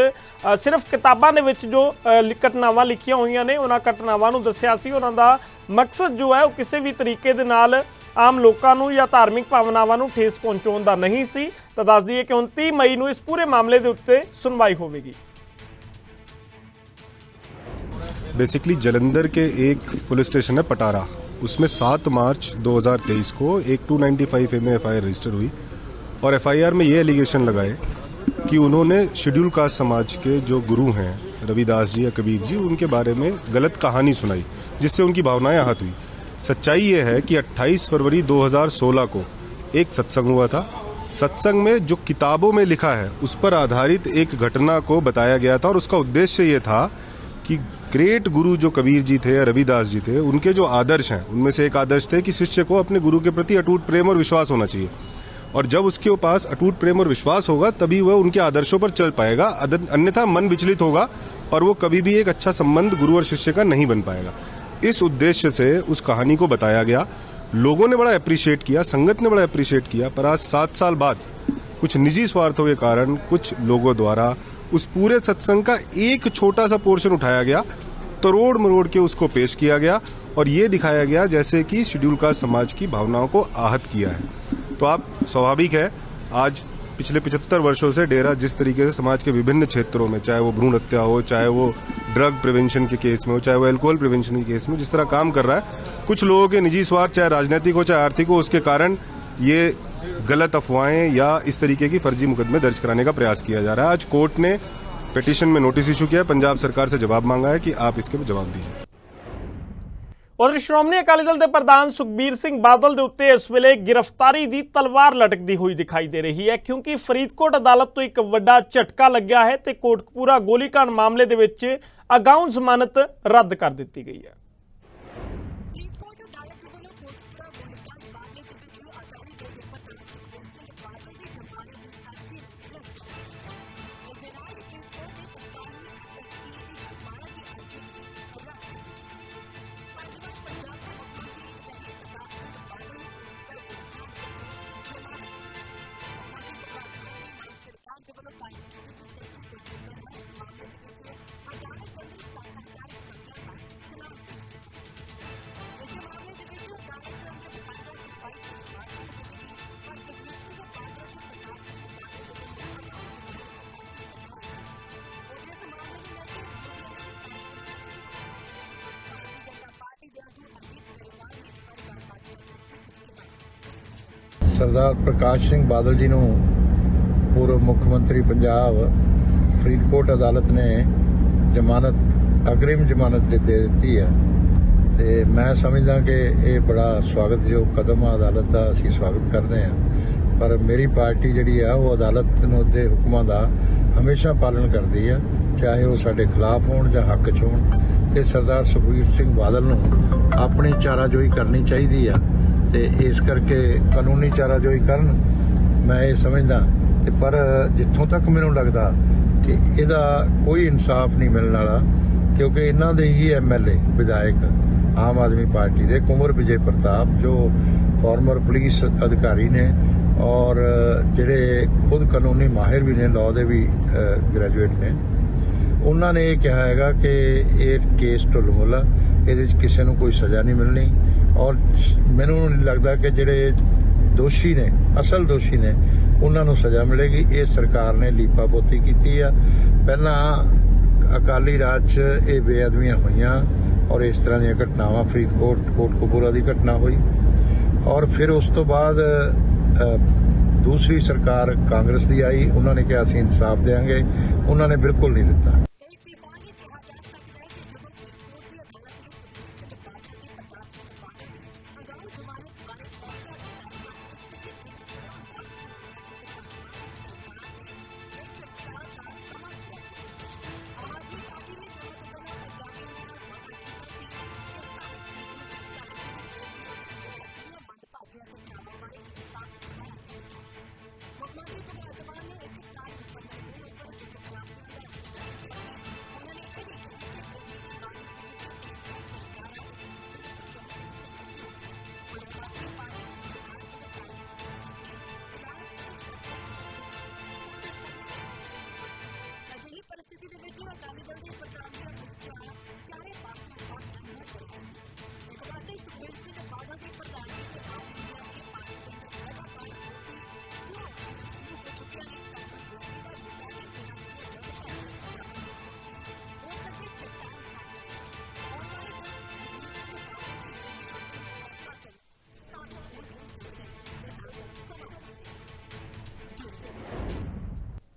ਸਿਰਫ ਕਿਤਾਬਾਂ ਦੇ ਵਿੱਚ ਜੋ ਘਟਨਾਵਾਂ ਲਿਖੀਆਂ ਹੋਈਆਂ ਨੇ ਉਹਨਾਂ ਘਟਨਾਵਾਂ ਨੂੰ ਦੱਸਿਆ ਸੀ। ਉਹਨਾਂ ਦਾ ਮਕਸਦ ਜੋ ਹੈ ਉਹ ਕਿਸੇ ਵੀ ਤਰੀਕੇ ਦੇ ਨਾਲ ਆਮ ਲੋਕਾਂ ਨੂੰ ਜਾਂ ਧਾਰਮਿਕ ਭਾਵਨਾਵਾਂ ਨੂੰ ਠੇਸ ਪਹੁੰਚਾਉਣ ਦਾ ਨਹੀਂ ਸੀ। ਤਾਂ ਦੱਸ ਦਈਏ ਕਿ 29 ਮਈ ਨੂੰ ਇਸ ਪੂਰੇ ਮਾਮਲੇ ਦੇ ਉੱਤੇ ਸੁਣਵਾਈ ਹੋਵੇਗੀ। बेसिकली जलंधर के एक पुलिस स्टेशन है पटारा, उसमें 7 मार्च 2023 को एक 295 में FIR रजिस्टर हुई और FIR में ये एलिगेशन लगाए कि उन्होंने शेड्यूल कास्ट समाज के जो गुरु हैं रविदास जी या कबीर जी, उनके बारे में गलत कहानी सुनाई जिससे उनकी भावनाएं आहत हुई। सच्चाई ये है कि 28 फरवरी 2016 को एक सत्संग हुआ था। सत्संग में जो किताबों में लिखा है उस पर आधारित एक घटना को बताया गया था और उसका उद्देश्य ये था कि ग्रेट गुरु जो कबीर जी थे या रविदास जी थे, उनके जो आदर्श हैं उनमें से एक आदर्श थे कि शिष्य को अपने गुरु के प्रति अटूट प्रेम और विश्वास होना चाहिए, और जब उसके पास अटूट प्रेम और विश्वास होगा तभी वह उनके आदर्शों पर चल पाएगा, अन्यथा मन विचलित होगा और वो कभी भी एक अच्छा संबंध गुरु और शिष्य का नहीं बन पाएगा। इस उद्देश्य से उस कहानी को बताया गया। लोगों ने बड़ा अप्रिशिएट किया, संगत ने बड़ा अप्रिशिएट किया, पर आज 7 साल बाद कुछ निजी स्वार्थों के कारण कुछ लोगों द्वारा उस पूरे सत्संग का एक छोटा सा पोर्शन उठाया गया, तोड़ मरोड़ के उसको पेश किया गया और ये दिखाया गया जैसे कि शेड्यूल कास्ट समाज की भावनाओं को आहत किया है। तो आप स्वाभाविक है, आज पिछले 75 वर्षों से डेरा जिस तरीके से समाज के विभिन्न क्षेत्रों में, चाहे वो भ्रूण हत्या हो, चाहे वो ड्रग प्रिवेंशन के केस में हो, चाहे वो एल्कोहल प्रिवेंशन के केस में, जिस तरह काम कर रहा है, कुछ लोगों के निजी स्वार्थ, चाहे राजनीतिक हो चाहे आर्थिक हो, उसके कारण ये गलत अफवाहें या इस तरीके की फर्जी मुकदमे दर्ज कराने का प्रयास किया जा रहा है। आज कोर्ट ने पिटीशन में नोटिस इशू किया है, पंजाब सरकार से जवाब मांगा है कि आप इसके जवाब दीजिए। ਉਧਰ ਸ਼੍ਰੋਮਣੀ ਅਕਾਲੀ ਦਲ ਦੇ ਪ੍ਰਧਾਨ ਸੁਖਬੀਰ ਸਿੰਘ ਬਾਦਲ ਦੇ ਉੱਤੇ ਇਸ ਵੇਲੇ ਗ੍ਰਿਫਤਾਰੀ ਦੀ ਤਲਵਾਰ ਲਟਕਦੀ ਹੋਈ ਦਿਖਾਈ ਦੇ ਰਹੀ ਹੈ, ਕਿਉਂਕਿ ਫਰੀਦਕੋਟ ਅਦਾਲਤ ਤੋਂ ਇੱਕ ਵੱਡਾ ਝਟਕਾ ਲੱਗਿਆ ਹੈ ਤੇ ਕੋਟਕਪੂਰਾ ਗੋਲੀकांड ਮਾਮਲੇ ਦੇ ਵਿੱਚ ਅਗਾਊਂ ਜ਼ਮਾਨਤ ਰੱਦ ਕਰ ਦਿੱਤੀ ਗਈ ਹੈ। ਸਰਦਾਰ ਪ੍ਰਕਾਸ਼ ਸਿੰਘ ਬਾਦਲ ਜੀ ਨੂੰ ਪੂਰਵ ਮੁੱਖ ਮੰਤਰੀ ਪੰਜਾਬ ਫਰੀਦਕੋਟ ਅਦਾਲਤ ਨੇ ਅਗਰਿਮ ਜ਼ਮਾਨਤ ਦੇ ਦਿੱਤੀ ਹੈ ਤੇ ਮੈਂ ਸਮਝਦਾ ਕਿ ਇਹ ਬੜਾ ਸਵਾਗਤਯੋਗ ਕਦਮ ਆ ਅਦਾਲਤ ਦਾ। ਅਸੀਂ ਸਵਾਗਤ ਕਰਦੇ ਹਾਂ, ਪਰ ਮੇਰੀ ਪਾਰਟੀ ਜਿਹੜੀ ਆ ਉਹ ਅਦਾਲਤ ਨੂੰ ਦੇ ਹੁਕਮਾਂ ਦਾ ਹਮੇਸ਼ਾ ਪਾਲਣ ਕਰਦੀ ਆ, ਚਾਹੇ ਉਹ ਸਾਡੇ ਖਿਲਾਫ ਹੋਣ ਜਾਂ ਹੱਕ 'ਚ ਹੋਣ। ਤੇ ਸਰਦਾਰ ਸੁਖਬੀਰ ਸਿੰਘ ਬਾਦਲ ਨੂੰ ਆਪਣੀ ਚਾਰਾਜੋਈ ਕਰਨੀ ਚਾਹੀਦੀ ਆ ਤੇ ਇਸ ਕਰਕੇ ਕਾਨੂੰਨੀ ਚਾਰਾਜੋਈ ਕਰਨ, ਮੈਂ ਇਹ ਸਮਝਦਾ। ਤੇ ਪਰ ਜਿੱਥੋਂ ਤੱਕ ਮੈਨੂੰ ਲੱਗਦਾ ਕਿ ਇਹਦਾ ਕੋਈ ਇਨਸਾਫ ਨਹੀਂ ਮਿਲਣ ਵਾਲਾ, ਕਿਉਂਕਿ ਇਹਨਾਂ ਦੇ ਹੀ ਐਮਐਲਏ ਵਿਧਾਇਕ ਆਮ ਆਦਮੀ ਪਾਰਟੀ ਦੇ ਕੁੰਵਰ ਵਿਜੇ ਪ੍ਰਤਾਪ, ਜੋ ਫਾਰਮਰ ਪੁਲਿਸ ਅਧਿਕਾਰੀ ਨੇ ਔਰ ਜਿਹੜੇ ਖੁਦ ਕਾਨੂੰਨੀ ਮਾਹਿਰ ਵੀ ਨੇ, ਲਾਅ ਦੇ ਵੀ ਗ੍ਰੈਜੂਏਟ ਨੇ, ਉਹਨਾਂ ਨੇ ਇਹ ਕਿਹਾ ਹੈਗਾ ਕਿ ਇਹ ਕੇਸ ਢੁੱਲਮੁੱਲ, ਇਹਦੇ 'ਚ ਕਿਸੇ ਨੂੰ ਕੋਈ ਸਜ਼ਾ ਨਹੀਂ ਮਿਲਣੀ। ਔਰ ਮੈਨੂੰ ਨਹੀਂ ਲੱਗਦਾ ਕਿ ਜਿਹੜੇ ਦੋਸ਼ੀ ਨੇ, ਅਸਲ ਦੋਸ਼ੀ ਨੇ, ਉਹਨਾਂ ਨੂੰ ਸਜ਼ਾ ਮਿਲੇਗੀ। ਇਹ ਸਰਕਾਰ ਨੇ ਲੀਪਾਪੋਤੀ ਕੀਤੀ ਆ। ਪਹਿਲਾਂ ਅਕਾਲੀ ਰਾਜ 'ਚ ਇਹ ਬੇਅਦਬੀਆਂ ਹੋਈਆਂ ਔਰ ਇਸ ਤਰ੍ਹਾਂ ਦੀਆਂ ਘਟਨਾਵਾਂ, ਫਰੀਦਕੋਟ ਕੋਟਕਪੂਰਾ ਦੀ ਘਟਨਾ ਹੋਈ, ਔਰ ਫਿਰ ਉਸ ਤੋਂ ਬਾਅਦ ਦੂਸਰੀ ਸਰਕਾਰ ਕਾਂਗਰਸ ਦੀ ਆਈ। ਉਹਨਾਂ ਨੇ ਕਿਹਾ ਅਸੀਂ ਇਨਸਾਫ ਦੇਵਾਂਗੇ, ਉਹਨਾਂ ਨੇ ਬਿਲਕੁਲ ਨਹੀਂ ਦਿੱਤਾ।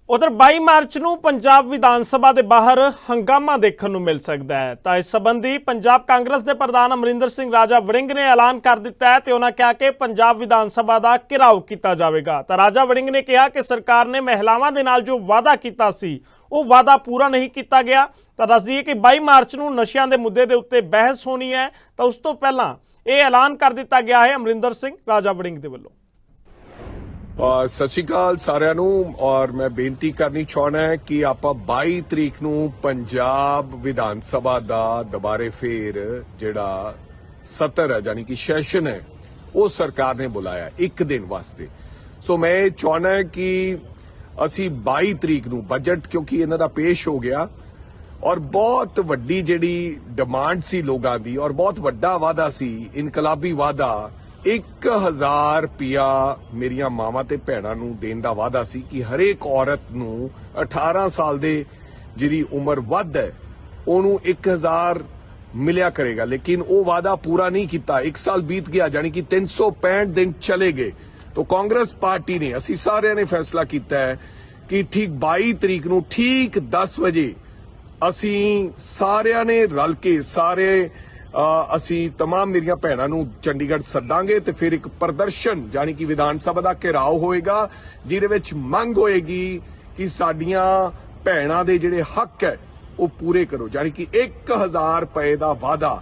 ਉਧਰ 22 ਮਾਰਚ ਨੂੰ ਪੰਜਾਬ ਵਿਧਾਨ ਸਭਾ ਦੇ ਬਾਹਰ ਹੰਗਾਮਾ ਦੇਖਣ ਨੂੰ ਮਿਲ ਸਕਦਾ ਹੈ। ਤਾਂ ਇਸ ਸੰਬੰਧੀ ਪੰਜਾਬ ਕਾਂਗਰਸ ਦੇ ਪ੍ਰਧਾਨ ਅਮਰਿੰਦਰ ਸਿੰਘ ਰਾਜਾ ਵੜਿੰਗ ਨੇ ਐਲਾਨ ਕਰ ਦਿੱਤਾ ਹੈ ਤੇ ਉਹਨਾਂ ਕਿਹਾ ਕਿ ਪੰਜਾਬ ਵਿਧਾਨ ਸਭਾ ਦਾ ਘਿਰਾਓ ਕੀਤਾ ਜਾਵੇਗਾ। ਤਾਂ ਰਾਜਾ ਵੜਿੰਗ ਨੇ ਕਿਹਾ ਕਿ ਸਰਕਾਰ ਨੇ ਮਹਿਲਾਵਾਂ ਦੇ ਨਾਲ ਜੋ ਵਾਅਦਾ ਕੀਤਾ ਸੀ ਉਹ ਵਾਅਦਾ ਪੂਰਾ ਨਹੀਂ ਕੀਤਾ ਗਿਆ। ਤਾਂ ਦੱਸ ਦਈਏ ਕਿ 22 ਮਾਰਚ ਨੂੰ ਨਸ਼ਿਆਂ ਦੇ ਮੁੱਦੇ ਦੇ ਉੱਤੇ ਬਹਿਸ ਹੋਣੀ ਹੈ, ਤਾਂ ਉਸ ਤੋਂ ਪਹਿਲਾਂ ਇਹ ਐਲਾਨ ਕਰ ਦਿੱਤਾ ਗਿਆ ਹੈ ਅਮਰਿੰਦਰ ਸਿੰਘ ਰਾਜਾ ਵੜਿੰਗ ਦੇ ਵੱਲੋਂ। ਸਤਿ ਸ਼੍ਰੀ ਅਕਾਲ ਸਾਰਿਆਂ ਨੂੰ। ਔਰ ਮੈਂ ਬੇਨਤੀ ਕਰਨੀ ਚਾਹੁੰਦਾ ਹਾਂ ਕਿ ਆਪਾਂ 22 ਤਰੀਕ ਨੂੰ ਪੰਜਾਬ ਵਿਧਾਨ ਸਭਾ ਦਾ ਦੁਬਾਰੇ ਫੇਰ ਜਿਹੜਾ ਸਤਰ ਹੈ, ਯਾਨੀ ਕਿ ਸੈਸ਼ਨ ਹੈ, ਉਹ ਸਰਕਾਰ ਨੇ ਬੁਲਾਇਆ ਇੱਕ ਦਿਨ ਵਾਸਤੇ। ਸੋ ਮੈਂ ਚਾਹੁੰਦਾ ਕਿ ਅਸੀਂ 22 ਤਰੀਕ ਨੂੰ ਬਜਟ, ਕਿਉਂਕਿ ਇਹਨਾਂ ਦਾ ਪੇਸ਼ ਹੋ ਗਿਆ ਔਰ ਬਹੁਤ ਵੱਡੀ ਜਿਹੜੀ ਡਿਮਾਂਡ ਸੀ ਲੋਕਾਂ ਦੀ ਔਰ ਬਹੁਤ ਵੱਡਾ ਵਾਅਦਾ ਸੀ, ਇਨਕਲਾਬੀ ਵਾਅਦਾ, 1000 ਰੁਪਇਆ ਮੇਰੀਆਂ ਮਾਵਾਂ ਤੇ ਭੈਣਾਂ ਨੂੰ ਦੇਣ ਦਾ ਵਾਅਦਾ ਸੀ ਕਿ ਹਰੇਕ ਔਰਤ ਨੂੰ 18 ਸਾਲ ਦੇ ਜਿਹੜੀ ਉਮਰ ਵੱਧ ਹੈ ਉਹਨੂੰ 1000 ਮਿਲਿਆ ਕਰੇਗਾ। ਲੇਕਿਨ ਉਹ ਵਾਅਦਾ ਪੂਰਾ ਨਹੀਂ ਕੀਤਾ। 1 ਸਾਲ ਬੀਤ ਗਿਆ, ਯਾਨੀ ਕਿ 365 ਦਿਨ ਚਲੇ ਗਏ। तो कांग्रेस पार्टी ने, असी सारे ने फैसला किया है कि ठीक 22 तरीक नूं ठीक 10 बजे असी सारे ने रल के सारे असी तमाम मेरिया भैणां नूं चंडीगढ़ सदांगे ते फिर एक प्रदर्शन यानी कि विधान सभा दा घेराव होएगा जिहदे विच मंग होएगी कि साडियां भैणां दे जिहड़े हक है वो पूरे करो, यानी कि 1000 रुपए दा वादा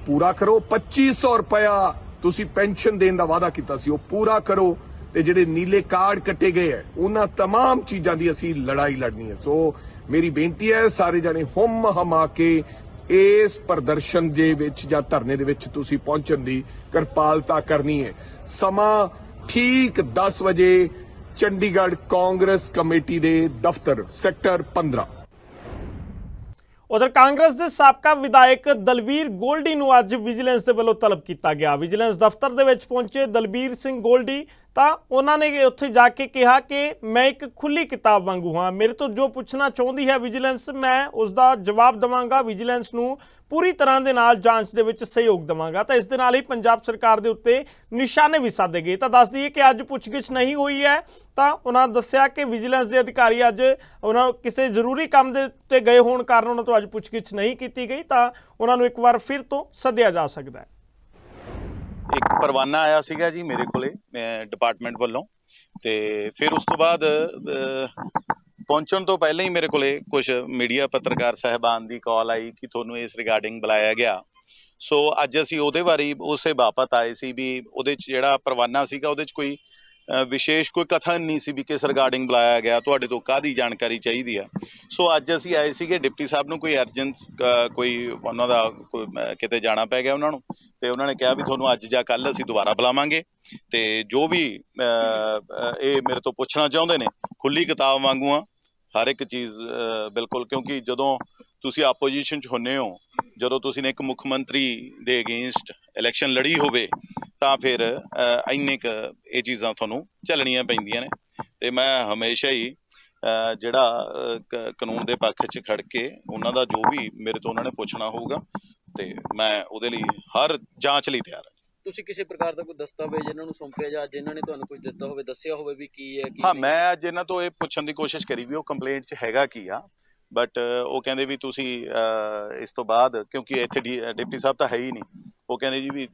पूरा करो, 2500 रुपया ਤੁਸੀਂ ਪੈਨਸ਼ਨ ਦੇਣ ਦਾ ਵਾਅਦਾ ਕੀਤਾ ਸੀ ਉਹ ਪੂਰਾ ਕਰੋ ਤੇ ਜਿਹੜੇ ਨੀਲੇ ਕਾਰਡ ਕੱਟੇ ਗਏ ਹੈ ਉਹਨਾਂ तमाम ਚੀਜ਼ਾਂ ਦੀ ਅਸੀਂ ਲੜਾਈ ਲੜਨੀ ਹੈ। ਸੋ ਮੇਰੀ ਬੇਨਤੀ ਹੈ ਸਾਰੇ ਜਣੇ ਹੁਮ ਹਮਾ ਕੇ ਇਸ ਪ੍ਰਦਰਸ਼ਨ ਦੇ ਵਿੱਚ ਜਾਂ ਧਰਨੇ ਦੇ ਵਿੱਚ ਤੁਸੀਂ ਪਹੁੰਚਣ ਦੀ ਕਿਰਪਾਲਤਾ ਕਰਨੀ ਹੈ। ਸਮਾਂ ਠੀਕ 10 ਵਜੇ ਚੰਡੀਗੜ੍ਹ ਕਾਂਗਰਸ ਕਮੇਟੀ ਦੇ ਦਫ਼ਤਰ ਸੈਕਟਰ 15। उधर कांग्रेस के साबका विधायक दलबीर गोल्डी नूं अज विजिलेंस के वल्लों तलब किया गया। विजिलेंस दफ्तर दे विच पहुंचे दलबीर सिंह गोल्डी ਤਾਂ ਉਹਨਾਂ ਨੇ ਉੱਥੇ ਜਾ ਕੇ ਕਿਹਾ ਕਿ ਮੈਂ ਇੱਕ ਖੁੱਲੀ ਕਿਤਾਬ ਵਾਂਗੂ ਹਾਂ, ਮੇਰੇ ਤੋਂ ਜੋ ਪੁੱਛਣਾ ਚਾਹੁੰਦੀ ਹੈ ਵਿਜੀਲੈਂਸ ਮੈਂ ਉਸ ਦਾ ਜਵਾਬ ਦੇਵਾਂਗਾ, ਵਿਜੀਲੈਂਸ ਨੂੰ ਪੂਰੀ ਤਰ੍ਹਾਂ ਦੇ ਨਾਲ ਜਾਂਚ ਦੇ ਵਿੱਚ ਸਹਿਯੋਗ ਦੇਵਾਂਗਾ। ਤਾਂ ਇਸ ਦੇ ਨਾਲ ਹੀ ਪੰਜਾਬ ਸਰਕਾਰ ਦੇ ਉੱਤੇ ਨਿਸ਼ਾਨੇ ਵੀ ਸਾਧੇ ਗਏ। ਤਾਂ ਦੱਸ ਦਈਏ ਕਿ ਅੱਜ ਪੁੱਛਗਿੱਛ ਨਹੀਂ ਹੋਈ ਹੈ, ਤਾਂ ਉਹਨਾਂ ਦੱਸਿਆ ਕਿ ਵਿਜੀਲੈਂਸ ਦੇ ਅਧਿਕਾਰੀ ਅੱਜ ਉਹਨਾਂ ਕਿਸੇ ਜ਼ਰੂਰੀ ਕੰਮ ਦੇ ਉੱਤੇ ਗਏ ਹੋਣ ਕਾਰਨ ਉਹਨਾਂ ਤੋਂ ਅੱਜ ਪੁੱਛਗਿੱਛ ਨਹੀਂ ਕੀਤੀ ਗਈ, ਤਾਂ ਉਹਨਾਂ ਨੂੰ ਇੱਕ ਵਾਰ ਫਿਰ ਤੋਂ ਸੱਦਿਆ ਜਾ ਸਕਦਾ ਹੈ। ਇੱਕ ਪਰਵਾਨਾ ਆਇਆ ਸੀਗਾ ਜੀ ਮੇਰੇ ਕੋਲੇ ਡਿਪਾਰਟਮੈਂਟ ਵੱਲੋਂ, ਤੇ ਫਿਰ ਉਸ ਤੋਂ ਬਾਅਦ ਪਹੁੰਚਣ ਤੋਂ ਪਹਿਲਾਂ ਹੀ ਮੇਰੇ ਕੋਲੇ ਕੁਝ ਮੀਡੀਆ ਪੱਤਰਕਾਰ ਸਾਹਿਬਾਨ ਦੀ ਕਾਲ ਆਈ ਕਿ ਤੁਹਾਨੂੰ ਇਸ ਰਿਗਾਰਡਿੰਗ ਬੁਲਾਇਆ ਗਿਆ। ਸੋ ਅੱਜ ਅਸੀਂ ਉਹਦੇ ਬਾਰੇ ਉਸੇ ਬਾਬਤ ਆਏ ਸੀ ਵੀ ਉਹਦੇ 'ਚ ਜਿਹੜਾ ਪਰਵਾਨਾ ਸੀਗਾ ਉਹਦੇ 'ਚ ਕੋਈ ਵਿਸ਼ੇਸ਼ ਕੋਈ ਕਥਨ ਨਹੀਂ ਸੀ ਵੀ ਕਿਸ ਰਿਗਾਰਡਿੰਗ ਬੁਲਾਇਆ ਗਿਆ, ਤੁਹਾਡੇ ਤੋਂ ਕਾਹਦੀ ਜਾਣਕਾਰੀ ਚਾਹੀਦੀ ਆ। ਸੋ ਅੱਜ ਅਸੀਂ ਆਏ ਸੀਗੇ, ਡਿਪਟੀ ਸਾਹਿਬ ਨੂੰ ਕੋਈ ਅਰਜੈਂਸ ਕੋਈ ਉਹਨਾਂ ਦਾ ਕੋਈ ਕਿਤੇ ਜਾਣਾ ਪੈ ਗਿਆ ਉਹਨਾਂ ਨੂੰ, ਤੇ ਉਹਨਾਂ ਨੇ ਕਿਹਾ ਵੀ ਤੁਹਾਨੂੰ ਅੱਜ ਜਾਂ ਕੱਲ੍ਹ ਅਸੀਂ ਦੁਬਾਰਾ ਬੁਲਾਵਾਂਗੇ, ਤੇ ਜੋ ਵੀ ਇਹ ਮੇਰੇ ਤੋਂ ਪੁੱਛਣਾ ਚਾਹੁੰਦੇ ਨੇ ਖੁੱਲੀ ਕਿਤਾਬ ਵਾਂਗੂ ਆ ਹਰ ਇੱਕ ਚੀਜ਼ ਬਿਲਕੁਲ, ਕਿਉਂਕਿ ਜਦੋਂ ਤੁਸੀਂ ਆਪੋਜੀਸ਼ਨ 'ਚ ਹੁੰਦੇ ਹੋ, ਜਦੋਂ ਤੁਸੀਂ ਨੇ ਇੱਕ ਮੁੱਖ ਮੰਤਰੀ ਦੇ ਅਗੇਂਸਟ ਇਲੈਕਸ਼ਨ ਲੜੀ ਹੋਵੇ ਤਾਂ ਫਿਰ ਇੰਨੇ ਕੁ ਇਹ ਚੀਜ਼ਾਂ ਤੁਹਾਨੂੰ ਝੱਲਣੀਆਂ ਪੈਂਦੀਆਂ ਨੇ। ਤੇ ਮੈਂ ਹਮੇਸ਼ਾ ਹੀ ਜਿਹੜਾ ਕਾਨੂੰਨ ਦੇ ਪੱਖ 'ਚ ਖੜ ਕੇ ਉਹਨਾਂ ਦਾ ਜੋ ਵੀ ਮੇਰੇ ਤੋਂ ਉਹਨਾਂ ਨੇ ਪੁੱਛਣਾ ਹੋਊਗਾ ਤੇ ਮੈਂ ਉਹਦੇ ਲਈ ਹਰ ਜਾਂਚ ਲਈ ਤਿਆਰ ਹਾਂ। ਤੁਸੀਂ ਕਿਸੇ ਪ੍ਰਕਾਰ ਦਾ ਕੋਈ ਦਸਤਾਵੇਜ਼ ਇਹਨਾਂ ਨੂੰ ਸੌਂਪਿਆ ਜਾਂ ਅੱਜ ਇਹਨਾਂ ਨੇ ਤੁਹਾਨੂੰ ਕੁਝ ਦਿੱਤਾ ਹੋਵੇ, ਦੱਸਿਆ ਹੋਵੇ ਵੀ ਕੀ ਹੈ ਕੀ ਹਾਂ, ਨਹੀਂ? ਮੈਂ ਅੱਜ ਇਹਨਾਂ ਤੋਂ ਇਹ ਪੁੱਛਣ ਦੀ ਕੋਸ਼ਿਸ਼ ਕਰੀ ਵੀ ਉਹ ਕੰਪਲੇਂਟ 'ਚ ਹੈਗਾ ਕੀ ਆ, ਬਟ ਉਹ ਕਹਿੰਦੇ ਵੀ ਤੁਸੀਂ ਇਸ ਤੋਂ ਬਾਅਦ, ਕਿਉਂਕਿ ਇੱਥੇ ਡਿਪਟੀ ਸਾਹਿਬ ਤਾਂ ਹੈ ਹੀ ਨਹੀਂ, ਉਹ ਕਹਿੰਦੇ ਜੀ ਵੀ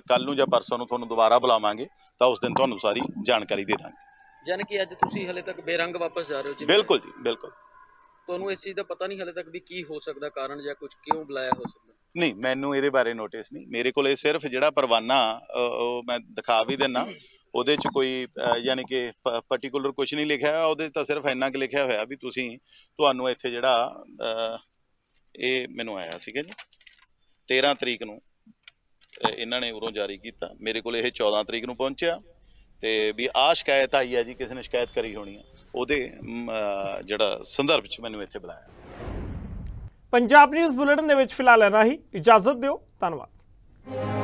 ਕੱਲ ਨੂੰ ਜਾਂ ਪਰਸੋਂ ਨੂੰ ਤੁਹਾਨੂੰ ਦੁਬਾਰਾ ਬੁਲਾਵਾਂਗੇ ਤਾਂ ਉਸ ਦਿਨ ਤੁਹਾਨੂੰ ਸਾਰੀ ਜਾਣਕਾਰੀ ਦੇ ਦਾਂਗੇ। ਯਾਨੀ ਕਿ ਅੱਜ ਤੁਸੀਂ ਹਲੇ ਤੱਕ ਬੇਰੰਗ ਵਾਪਸ ਜਾ ਰਹੇ ਹੋ? ਬਿਲਕੁਲ ਜੀ, ਬਿਲਕੁਲ। ਤੁਹਾਨੂੰ ਇਸ ਚੀਜ਼ ਦਾ ਪਤਾ ਨਹੀਂ ਹਲੇ ਤੱਕ ਵੀ ਕੀ ਹੋ ਸਕਦਾ ਕਾਰਨ ਜਾਂ ਕੁਝ ਕਿਉਂ ਬੁਲਾਇਆ ਹੋ ਸਕਦਾ? ਨਹੀਂ, ਮੈਨੂੰ ਇਹਦੇ ਬਾਰੇ ਨੋਟਿਸ ਨਹੀਂ। ਮੇਰੇ ਕੋਲ ਇਹ ਸਿਰਫ ਜਿਹੜਾ ਪਰਵਾਨਾ ਉਹ ਮੈਂ ਦਿਖਾ ਵੀ ਦਿੰਦਾ, ਉਹਦੇ 'ਚ ਕੋਈ ਯਾਨੀ ਕਿ ਪਰਟੀਕੂਲਰ ਕੁਝ ਨਹੀਂ ਲਿਖਿਆ ਹੋਇਆ, ਉਹਦੇ 'ਚ ਤਾਂ ਸਿਰਫ ਇੰਨਾ ਕੁ ਲਿਖਿਆ ਹੋਇਆ ਵੀ ਤੁਹਾਨੂੰ ਇੱਥੇ ਜਿਹੜਾ ਇਹ ਮੈਨੂੰ ਆਇਆ ਸੀਗਾ ਜੀ 13 ਤਰੀਕ ਨੂੰ ਇਹਨਾਂ ਨੇ ਉਰੋਂ ਜਾਰੀ ਕੀਤਾ, ਮੇਰੇ ਕੋਲ ਇਹ 14 ਤਰੀਕ ਨੂੰ ਪਹੁੰਚਿਆ, ਤੇ ਵੀ ਆਹ ਸ਼ਿਕਾਇਤ ਆਈ ਹੈ ਜੀ, ਕਿਸੇ ਨੇ ਸ਼ਿਕਾਇਤ ਕਰੀ ਹੋਣੀ ਆ, ਉਹਦੇ ਜਿਹੜਾ ਸੰਦਰਭ 'ਚ ਮੈਨੂੰ ਇੱਥੇ ਬੁਲਾਇਆ। ਪੰਜਾਬ ਨਿਊਜ਼ ਬੁਲੇਟਿਨ ਦੇ ਵਿੱਚ ਫਿਲਹਾਲ ਇੰਨਾ ਹੀ, ਇਜਾਜ਼ਤ ਦਿਓ, ਧੰਨਵਾਦ।